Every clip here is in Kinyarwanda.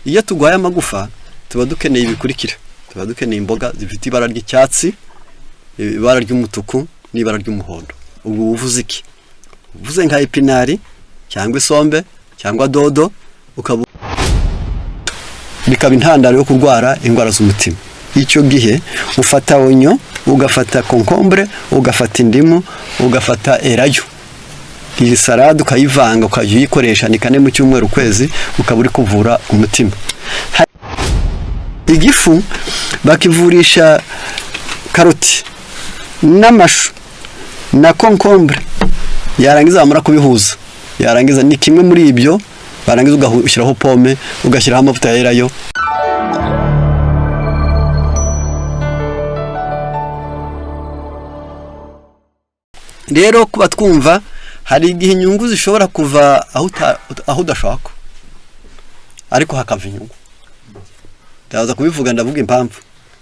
iyo tugwaye amagufa tuba dukeneye ibikurikira, tuba dukeneye imboga zifite ibara ry'icyatsi, ibara ry'umutuku n'ibara ry'umuhondo. Ubu uvuze iki? Uvuze nka epinari cyangwa isombe cyangwa dodo, bikaba intandaro yo kurwara indwara z'umutima. Icyo gihe ufata onyo, ugafata concombre, ugafata indimu, ugafata erayo, iyi salade ukayivanga ukajya uyikoresha ni kane mu cyumweru kwezi, ukaba uri kuvura umutima. Igifu bakivurisha karoti n'amashu na concombre, yarangiza amara kubihuza, yarangiza ni kimwe muri ibyo, barangiza ugashyiraho pome, ugashyiraho amavuta ya erayo. Rero kuba twumva hari igihe inyungu zishobora kuva aho udashaka, ariko hakava inyungu. Ndaza kubivuga, ndavuga impamvu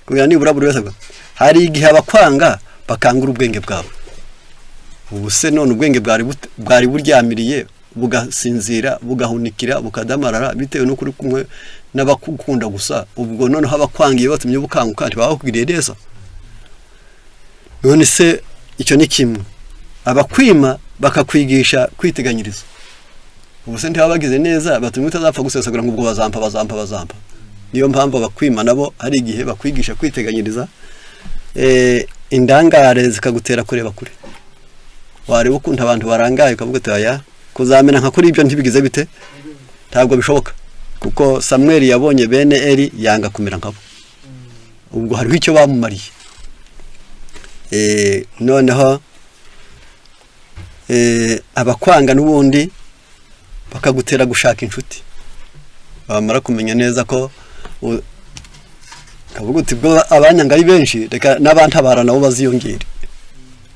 kugira nibura buri wese. Hari igihe abakwanga bakangura ubwenge bwawe. Ubu se none ubwenge bwari buryamiriye, bugasinzira, bugahunikira, bukadamarara bitewe no kuri kumwe n'abakukunda gusa. Ubwo none habakwangiye batumye bukanguka ntibakugiriye neza. None se icyo ni kimwe. Abakwima bakakwigisha kwiteganyiriza. Ubu se ntibabagize neza batumye utazapfa gusesagura ngo ubwo bazampa. Niyo mpamvu abakwima nabo hari igihe bakwigisha kwiteganyiriza. Indangare zikagutera kureba kure. Wareba ukuntu abantu barangaye ukavuga ati aya kuzamena nka kuri ibyo ntibigize bite, ntabwo bishoboka, kuko Samuel yabonye bene Eli yanga kumera nkabo. Ubwo hariho icyo bamumariye. Noneho abakwanga n'ubundi bakagutera gushaka inshuti. Bamara kumenya neza ko kavuga uti bwo abanyanga ari benshi, reka n'abantabara nabo baziyongere.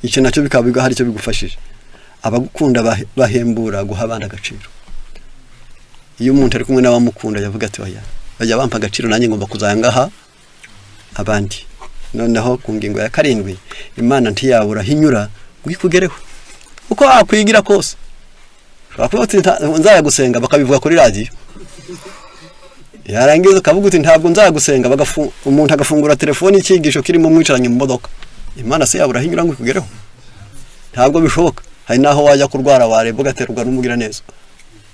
Icyo nacyo bikaba hari icyo bigufashije. Abagukunda bahembura guha abandi agaciro. Iyo umuntu ari kumwe n'abamukunda yavuga ati oya, bajya bampa agaciro nanjye ngomba kuzangaha abandi. Noneho ku ngingo ya 7, Imana ntiyabura hinyura gwikugereho uko akwigira kose. Bakubati nzaya gusenga bakabivuga kuri radio, yarangiza kavuga uti ntabwo nzaya gusenga, umuntu agafungura telefoni ikigisho kirimo mwicaranye mu modoka. Imana se yabura hinyura gwikugereho? Ntabwo bishoboka. Hari naho wajya kurwara wareba ugaterwa n'umugira neza,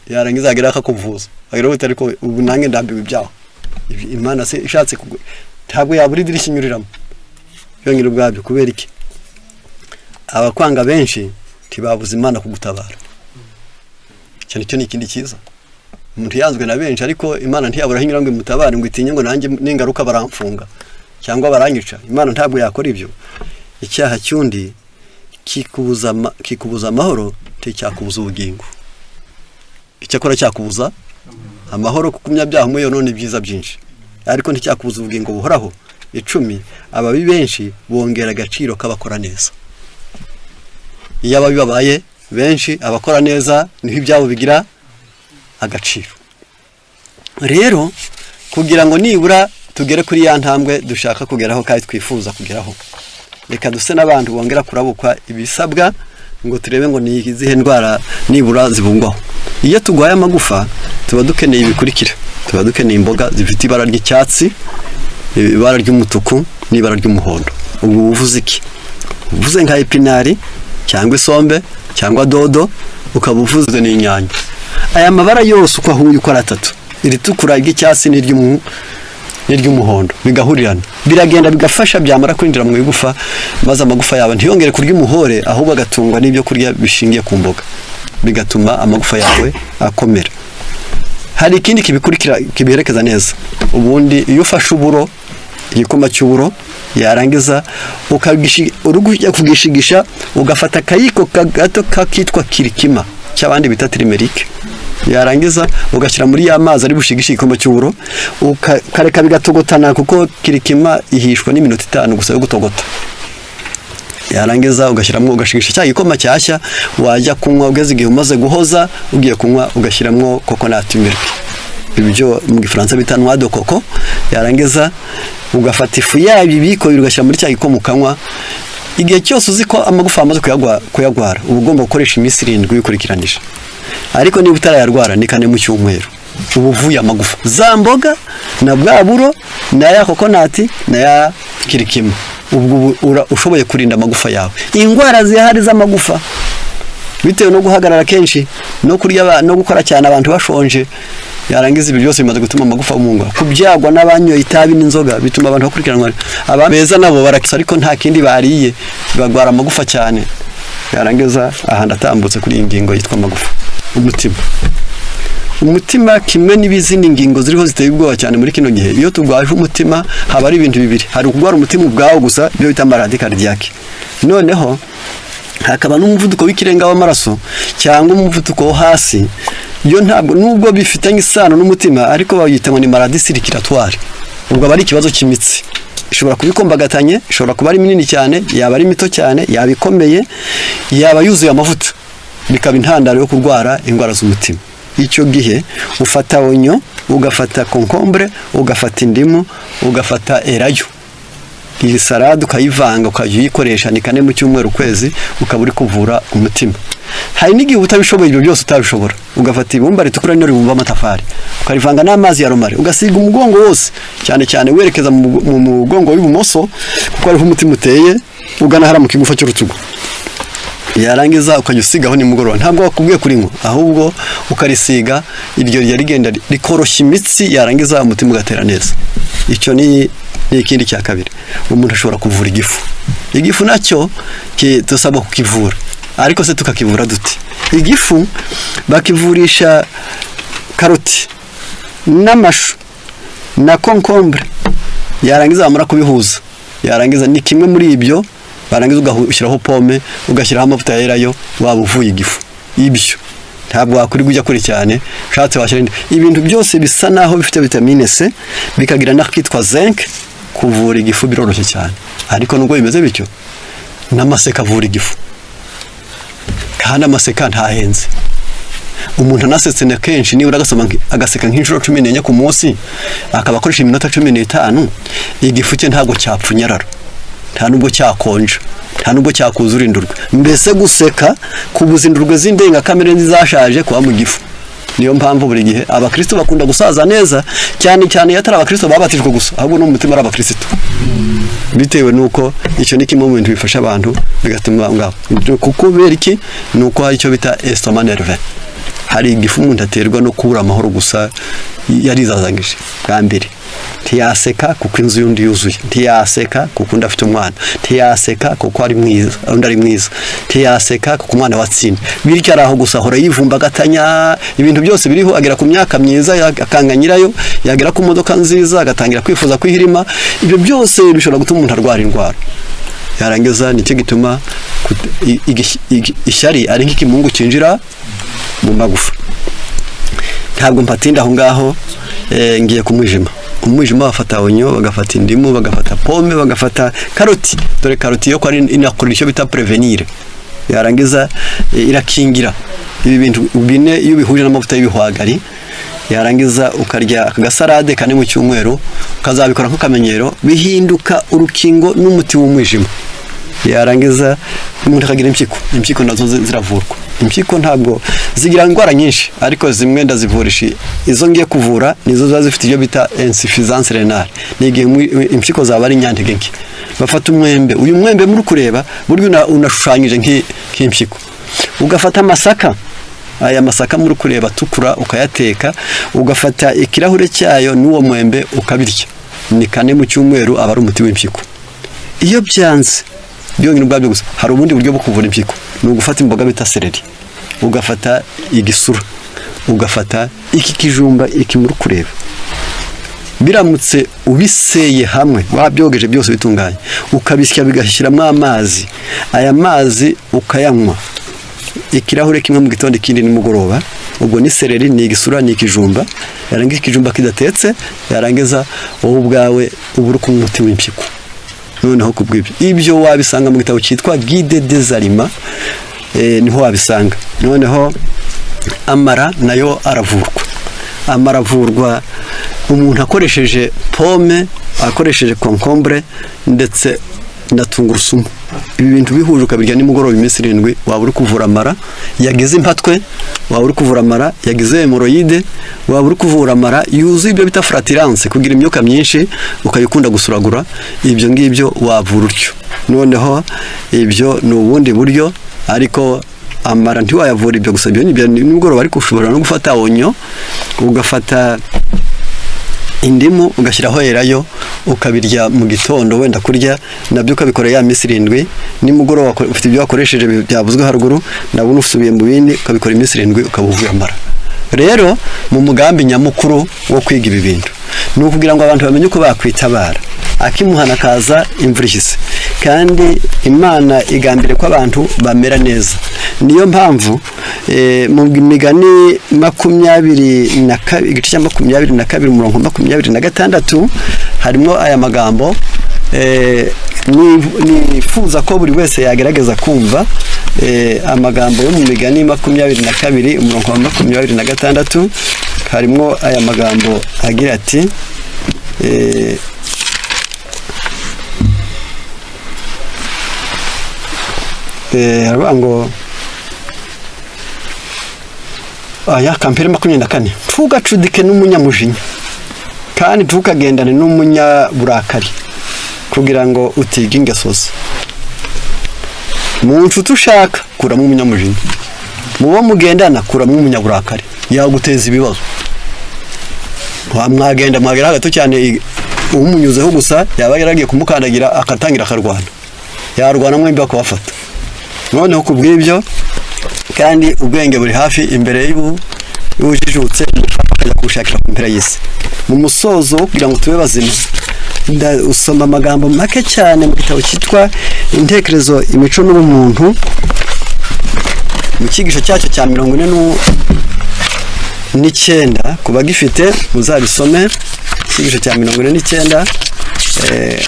yarangiza agira akakuvuza, agira uti ariko ubu nange ndambiwe ibyaho. Imana se ishatse ntabwo yabura idirishya inyuriramo yongera ubwabyo. Kubera iki? Abakwanga benshi tibabuza Imana kugutabara. Cyane cyo ni ikindi cyiza. Umuntu yanzwe na benshi, ariko Imana ntiyabura hinyura ngo imutabare ngo itinye ngo nanjye ningaruka baramfunga cyangwa baranyica. Imana ntabwo yakora ibyo. Icyaha cyundi kikubuza amahoro cyakubuza ubugingo. Icyakora cyakubuza amahoro kukumya byaha muyo none byiza byinshi, ariko nticyakubuza ubugingo buhoraho. 10 ababi benshi bongera agaciro kabakora neza. Iyo ababi babaye benshi, abakora neza niho ibyabo bigira agaciro. Rero kugira ngo nibura tugere kuri ya ntambwe dushaka kugeraho kandi twifuza kugeraho, reka duse n'abantu bongera kurabukwa ibisabwa ngo turebe ngo ni izihe ndwara nibura zibungwaho. Iyo tugwaye amagufa tuba dukeneye ibikurikira, tuba dukeneye imboga zifite ibara ry'icyatsi, ibara ry'umutuku n'ibara ry'umuhondo. Ubu uvuze iki? Uvuze nka epinari cyangwa isombe cyangwa dodo, ukaba uvuze n'inyanya. Aya mabara yose uko ahuye uko ari 3, iritukura, iry'icyatsi n'iry'umuhondo, bigahurirana, biragenda bigafasha byamara kwinjira mu igufa, maze amagufa yawe ntiyongere kurya umuhore, ahubwo agatungwa n'ibyo kurya bishingiye ku mboga, bigatuma amagufa yawe akomera. Hari ikindi kibikurikira kibiherekeza neza. Ubundi iyo ufashe uburo, igikoma cy'uburo, yarangiza urugujya kugishigisha, ugafata akayiko gato kakitwa kirikima cy'abandi bita turmeric, yarangiza ugashyira muri ya mazi ari bushigisha igikoma cy'uburo, ukareka bigatogotana, kuko kirikima ihishwa n'iminota 5 gusa yo gutogota. Yarangiza ugashyiramo ugashigisha cya gikoma cyashya, wajya kunywa ugeze igihe umaze guhoza, ugiye kunywa ugashyiramo coconut milk, ibyo mu Gifaransa bita noix de coco. Yarangiza ugafata ifu yabibiko ugashyira muri cya gikoma ukanywa. Igihe cyose uzi ko amagufa amaze kuyagwara, uba ugomba gukoresha iminsi 7 y'ukurikiranisha. Ariko niba utarayarwara ni 4 mu cyumweru. ubuvuye amagufa, za mboga na bwa buro na ya kokonati na ya kirikima, ubwo ushoboye kurinda amagufa yawe. Indwara zihari z'amagufa bitewe no guhagarara kenshi no kurya no gukora cyane abantu bashonje, yarangiza ibi byose bimaze gutuma amagufa umungwa. Kubyagwa n'abanyoye itabi n'inzoga bituma abantu bakurikiranwa. Abameza nabo barakisa ariko nta kindi bariye bagwara amagufa cyane. Yarangiza ahandi atambutse kuri ingingo yitwa amagufa. Umutima kimwe n'ibizindi ngingo ziriho ziteye ubwoba cyane muri kino gihe. Iyo tugwaje umutima haba ari ibintu bibiri, hari ukugwara umutima ubwawo gusa byo bita maladie cardiaque, noneho hakaba n'umuvuduko w'ikirenga w'amaraso cyangwa umuvuduko wo hasi. Iyo ntabwo nubwo bifitanye isano n'umutima ariko bayita ngo ni maladie circulatoire. Ubwo bari ikibazo cy'imitsi, ishobora kubikombagatanye, ishobora kuba ari minini cyane, yaba ari mito cyane, yaba ikomeye, yaba yuzuye amavuta, bikaba intandaro yo kurwara indwara z'umutima. Icyo gihe ufata onyo, ugafata concombre, ugafata indimu, ugafata erayo, iyi salade ukayivanga ukayikoresha ni kane mu cyumweru kwezi, ukaba uri kuvura umutima. Hari n'igihe utabishoboye ibyo byose utabishobora, ugafata ibumba ritukura n'iri bumba amatafari ukarivanga n'amazi ya romare, ugasiga umugongo wose, cyane cyane werekeza mu mugongo w'ibumoso kuko ariho umutima uteye, ugana hara mu kigufa cy'urutugu. Yarangiza ukajya usigaho nimugoroba, ntabwo wakubwiye kurinywa, ahubwo ukarisiga, iryo rigenda rikoroshya imitsi, yarangiza umutima ugatera neza. Icyo ni ikindi cya kabiri. Umuntu ashobora kuvura igifu. Igifu nacyo tusaba kukivura, ariko se tukakivura dute? Igifu bakivurisha karoti n'amashu na concombre, yarangiza amara kubihuza, yarangiza ni kimwe muri ibyo, barangiza ugashyiraho pome, ugashyiraho amavuta yerayo, waba uvuye igifu. Ibyo ntabwo wakuri kujya kuri cyane, shatse washyira ibintu byose bisa naho bifite vitamine C, bikagira n'akitwa zinc. Kuvura igifu biroroshye cyane, ariko nubwo bimeze bityo n'amaseka avura igifu, kandi amaseka ntahenze. Umuntu anasetse na kenshi niba agasoma agaseka nk'inshuro 14 ku munsi, akaba akoresha iminota 15, igifu cye ntabwo cyapfunyarara, nta nubwo cyakonja, nta nubwo cyakuzura indurwe. Mbese guseka kubuzindurwe z'indenga kamere nzashaje kwa mu gifu. Niyo mpamvu buri gihe abakristo bakunda gusaza neza, cyane cyane yatara abakristo babatijwe gusa, ahubwo no mutima ari abakristo. Bitewe nuko icyo ni kimwe mu bintu bifasha abantu bigatuma ngabo. Kuko beriki nuko hari icyo bita estomac nerveux. Hari igifu umuntu aterwa no kubura amahoro gusa, yarizazangije bwa mbere. Ntiyaseka kuko inzu y'undi yuzuye, ntiyaseka kuko undi afite umwana, ntiyaseka kuko ari mwiza, undi ari mwiza, ntiyaseka kuko umwana watsinda. Bityo araho gusa ahora yivumba agatanya, ibintu byose biriho, agera ku myaka myiza akanga nyirayo, yagera ku modoka nziza agatangira kwifuza kwihirima. Ibyo byose bishobora gutuma umuntu arwara indwara. Yarangiza nicyo gituma ishyari ari nk'ikimungu cyinjira mu magufa. Ntabwo mpatinda aho ngaho, ngiye ku mwijima. Umwijima bafata onyo, bagafata indimu, bagafata pome, bagafata karoti. Dore karoti yo kwari inakora icyo bita prevenir. Yarangiza irakingira ibi bintu bine iyo bihuje n'amavuta y'ibihwagari. Yarangiza ukarya akagasarade kane mu cyumweru, ukazabikora nk'akamenyero, bihinduka urukingo n'umuti w'umwijima. Yarangiza umuntu akagira impyiko nazo ziravurwa. Impyiko ntabwo zigira indwara nyinshi, ariko zimwe ndazivurisha. Izo ngiye kuvura nizo ziba zifite ibyo bita insuffisance rénale. Nigihe impyiko zaba ari nyantege nke. Bafata umwembe, uyu mwembe muri kureba buryo unashushanyije nk'impyiko. Ugafata amasaka, aya masaka muri kureba tukura, ukayateka, ugafata ikirahure cyayo n'uwo mwembe ukabirya. Ni kane mu cyumweru aba ari umuti w'impyiko. Iyo byanze byongera ubwabyo gusa, hari ubundi buryo bwo kuvura impyiko. Ni ugufata imboga bita seleri, ugafata igisura, ugafata iki kijumba, iki muri kureba. Biramutse ubiseye hamwe, wabyogeje byose bitunganye, ukabisya bigashyiramo amazi, aya mazi ukayanywa ikirahure kimwe mu gitondo, ikindi nimugoroba. Ubwo ni seleri, ni igisura, ni ikijumba. Yarangiza ikijumba kidatetse, yarangiza wowe ubwawe ubura ku muti w'impyiko. Noneho kubwibyo ibyo wabisanga mu gitabo cyitwa Guide des Aliments, niho wabisanga. Noneho amara nayo aravurwa. Amara avurwa umuntu akoresheje pome, akoresheje concombre ndetse na tungurusumu. ibi bintu bihuje ukabirya nimugoroba iminsi 7 waba uri kuvura amara yagize impatwe, waba uri kuvura amara yagize hemoroide, waba uri kuvura amara yuzuye ibyo bita flatirance, kugira imyuka myinshi ukayikunda gusuragura, ibyo ngibyo wavura utyo. Noneho ibyo ni ubundi buryo, ariko amara ntiwayavura ibyo gusa, ibyo nimugoroba ariko ushobora no gufata onyo, ugafata indimu ugashyiraho erayo ukabirya mu gitondo wenda kurya, nabyo ukabikora ya minsi 7, nimugoroba ufite ibyo wakoresheje byavuzwe haruguru, nabwo usubiye mu bindi ukabikora iminsi 7 ukabuvuye amara. Rero mu mugambi nyamukuru wo kwiga ibi bintu ni ukugira ngo abantu bamenye uko bakwitabara akimuhana kaza imvura ihise, kandi Imana igambire ko abantu bamera neza. Niyo mpamvu mu migani 22 igice cya 22 umurongo 26 harimo aya magambo nifuza ko buri wese yagerageza kumva amagambo yo mu migani 22 umurongo 26 harimo aya magambo agira ati ngo aya kampere 24 tugacudike n'umunyamujinya kandi tukagendane n'umunyaburakari kugira ngo utiga ingesozi. Mu nshuti ushaka kuramo umunyamujinya, mubo mugendana kuramo umunyaburakari yaguteza ibibazo. Mwagenda mwagera gato cyane umunyuzeho gusa yaba yaragiye kumukandagira akatangira akarwana, yarwana mwembi akabafata. Noneho kubw'ibyo kandi ubwenge buri hafi imbere y'ubujijutse akajya kushakira ku mpera y'isi. Mu musozo kugira ngo tube bazima usoma amagambo make cyane mu gitabo cyitwa Intekerezo imico n'ubumuntu, mu cyigisho cyacyo cya 49 kuba gifite muzabisome. Cyigisho cya 49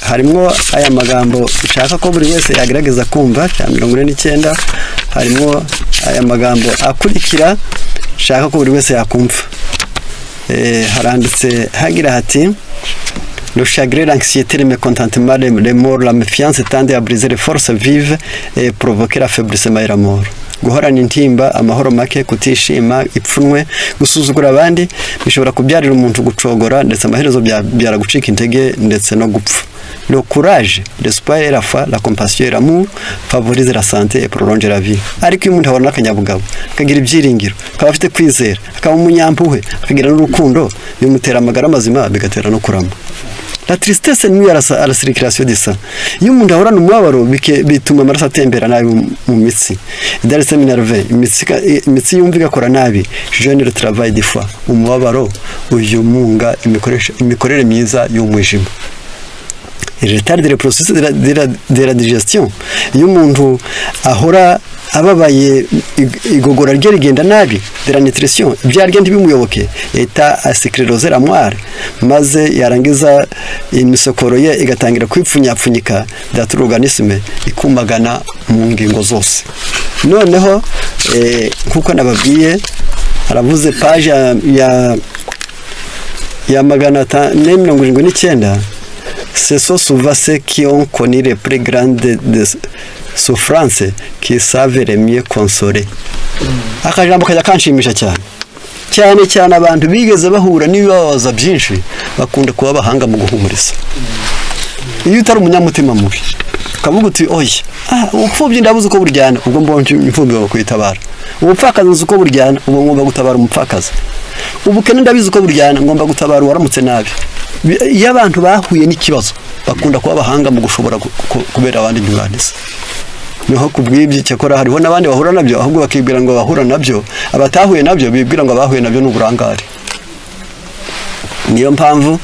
harimo aya magambo ushaka ko buri wese yagerageza kumva. Cya 49 harimo aya magambo akurikira shaka ko buri wese yakumva. Haranditse hagira hati: le chagrin, l'anxiété, le mécontentement, le mort, la méfiance tendent à briser les forces vives et provoquer l'affaiblissement et la mort. Guhorana intimba, amahoro make, kutishima, ipfunwe, gusuzugura abandi bishobora kubyarira umuntu gucogora ndetse amaherezo byara gucika intege ndetse no gupfa. Le courage, l'espoir et la foi, la compassion et l'amour favorisent la santé et prolongent la vie. Ariko umuntu abona akanyabugabo, akagira ibyiringiro, akaba afite kwizera, akaba umunyampuhwe, akagira n'urukundo, bimutera amagara mazima bigatera no kurama. La tristesse nuit à la circulation du sang. Iyo umuntu ahorana umubabaro bituma amaraso atembera nabi mu mitsi. Dans le séminaire imitsi yumva igakora nabi. Jeune le travail des fois. Umubabaro uyu munga imikorere myiza y'umwijima. Retarde le processus de la digestion. Iyo umuntu ahora ababaye igogora rye rigenda nabi, de la nutrition ibyarya ntibimuyoboke, eta ascléroser la moelle, maze yarangiza imisokoro ye igatangira kwipfunyapfunyika, that organisme ikumagana mu ngingo zose. Noneho nkuko nababwiye haravuze page ya 479. Ce sont souvent ceux qui ont connu les plus grandes souffrances qui savent le mieux consoler. Akajambo kajya kanshimisha cyane abantu bigeze bahura n'ibibazo byinshi bakunda kuba bahanga mu guhumuriza. Iyo utari umunyamutima mubi kavuga uti oya upfubye ndabuze uko buryana, ubwo mbonye imfubyi bakwitabara. Ubupfakazi uzi uko buryana, ubwo ngomba gutabara umupfakazi. Ubukene ndabizi uko buryana, ngomba gutabara waramutse nabi. Iyo abantu bahuye n'ikibazo bakunda kuba bahanga mu gushobora kubera abandi nyunganizi. Niho kubw'ibyo cyakora hariho n'abandi bahura nabyo, ahubwo bakibwira ngo bahura nabyo, abatahuye nabyo bibwira ngo bahuye nabyo n'uburangare. Niyo mpamvu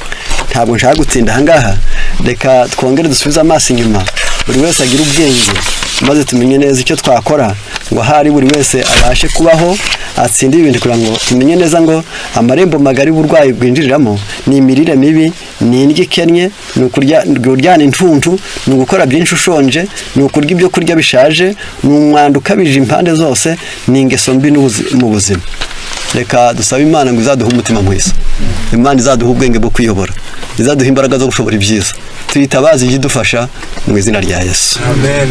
ntabwo nshaka gutsinda ahangaha, reka twongere dusubize amaso inyuma, buri wese agira ubwenge maze tumenye neza icyo twakora ngo hari buri wese abashe kubaho atsinde ibintu, kugira ngo tumenye neza ngo amarembo magari burwayi bwinjiriramo ni imirire mibi, ni indyo ikennye, ni ukuryana intuntu, ni gukora byinshi ushonje, ni ukurya ibyo kurya bishaje, ni umwanda ukabije impande zose, ni ingeso mbi mu buzima. reka dusabe Imana ngo izaduhe umutima mwiza, Imana izaduhe ubwenge bwo kwiyobora, izaduhe imbaraga zo gushobora ibyiza, tuyitabaze idufasha mu izina rya Yesu. Amen.